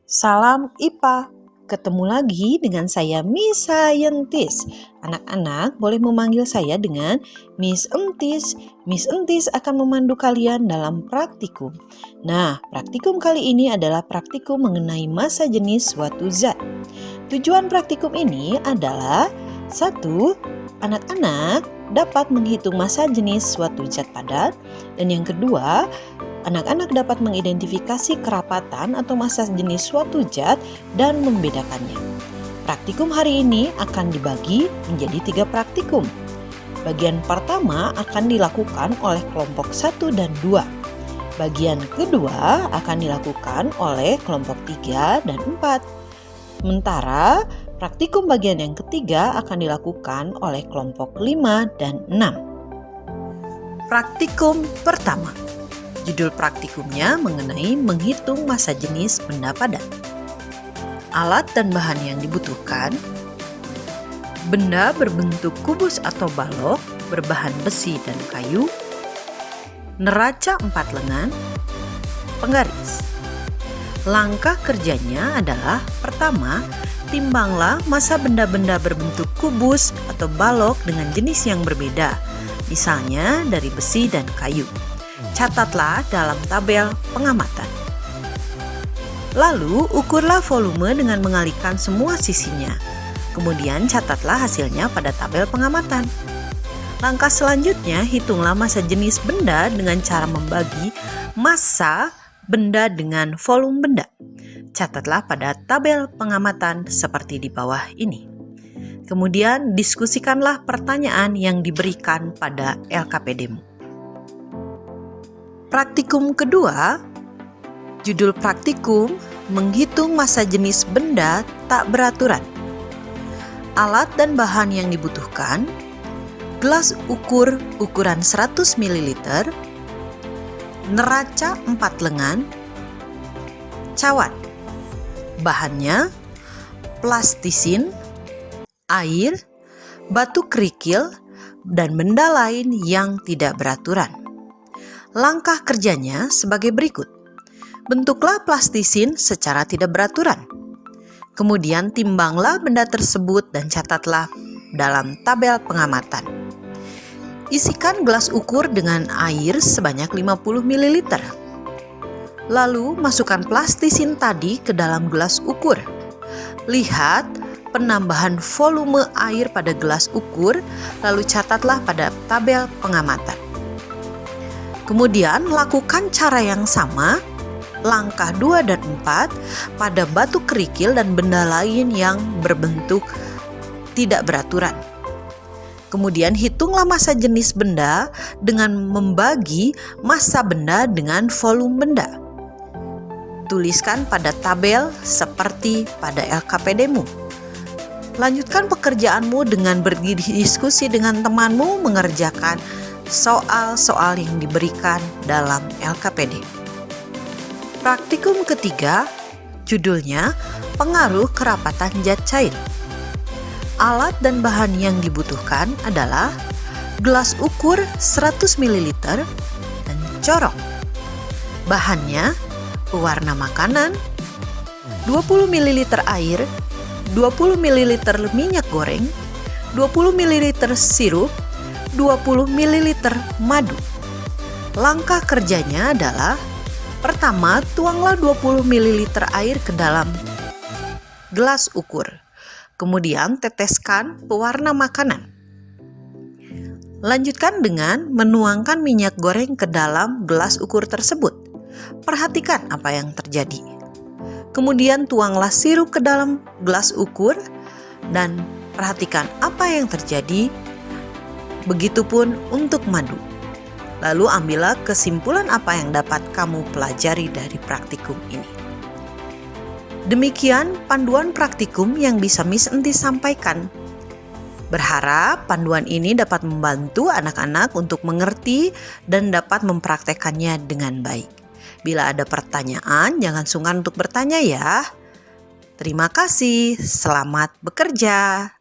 Salam IPA, ketemu lagi dengan saya Miss Scientist. Anak-anak boleh memanggil saya dengan Miss Entis. Miss Entis akan memandu kalian dalam praktikum. Nah, praktikum kali ini adalah praktikum mengenai massa jenis suatu zat. Tujuan praktikum ini adalah 1. Anak-anak dapat menghitung massa jenis suatu zat padat. Dan yang kedua, anak-anak dapat mengidentifikasi kerapatan atau massa jenis suatu zat dan membedakannya. Praktikum hari ini akan dibagi menjadi 3 praktikum. Bagian pertama akan dilakukan oleh kelompok 1 dan 2. Bagian kedua akan dilakukan oleh kelompok 3 dan 4. Sementara praktikum bagian yang ketiga akan dilakukan oleh kelompok 5 dan 6. Praktikum pertama. Judul praktikumnya mengenai menghitung massa jenis benda padat. Alat dan bahan yang dibutuhkan: benda berbentuk kubus atau balok berbahan besi dan kayu, neraca 4 lengan, penggaris. Langkah kerjanya adalah: pertama, timbanglah massa benda-benda berbentuk kubus atau balok dengan jenis yang berbeda, misalnya dari besi dan kayu. Catatlah dalam tabel pengamatan. Lalu, ukurlah volume dengan mengalihkan semua sisinya. Kemudian, catatlah hasilnya pada tabel pengamatan. Langkah selanjutnya, hitunglah massa jenis benda dengan cara membagi massa benda dengan volume benda. Catatlah pada tabel pengamatan seperti di bawah ini. Kemudian, diskusikanlah pertanyaan yang diberikan pada LKPD-mu. Praktikum kedua, judul praktikum menghitung massa jenis benda tak beraturan. Alat dan bahan yang dibutuhkan: gelas ukur ukuran 100 ml, neraca 4 lengan, cawan. Bahannya: plastisin, air, batu kerikil, dan benda lain yang tidak beraturan. Langkah kerjanya sebagai berikut. Bentuklah plastisin secara tidak beraturan. Kemudian timbanglah benda tersebut dan catatlah dalam tabel pengamatan. Isikan gelas ukur dengan air sebanyak 50 ml. Lalu masukkan plastisin tadi ke dalam gelas ukur. Lihat penambahan volume air pada gelas ukur, lalu catatlah pada tabel pengamatan. Kemudian lakukan cara yang sama, langkah 2 dan 4 pada batu kerikil dan benda lain yang berbentuk tidak beraturan. Kemudian hitunglah massa jenis benda dengan membagi massa benda dengan volume benda. Tuliskan pada tabel seperti pada LKPD-mu. Lanjutkan pekerjaanmu dengan berdiskusi dengan temanmu mengerjakan soal-soal yang diberikan dalam LKPD. Praktikum ketiga, judulnya pengaruh kerapatan zat cair. Alat dan bahan yang dibutuhkan adalah gelas ukur 100 ml dan corong. Bahannya: pewarna makanan, 20 ml air, 20 ml minyak goreng, 20 ml sirup, 20 ml madu. Langkah kerjanya adalah: pertama, tuanglah 20 ml air ke dalam gelas ukur. Kemudian teteskan pewarna makanan. Lanjutkan dengan menuangkan minyak goreng ke dalam gelas ukur tersebut. Perhatikan apa yang terjadi. Kemudian tuanglah sirup ke dalam gelas ukur dan perhatikan apa yang terjadi. Begitupun untuk madu. Lalu ambillah kesimpulan apa yang dapat kamu pelajari dari praktikum ini. Demikian panduan praktikum yang bisa Miss Entis sampaikan. Berharap panduan ini dapat membantu anak-anak untuk mengerti dan dapat mempraktekannya dengan baik. Bila ada pertanyaan, jangan sungkan untuk bertanya ya. Terima kasih, selamat bekerja.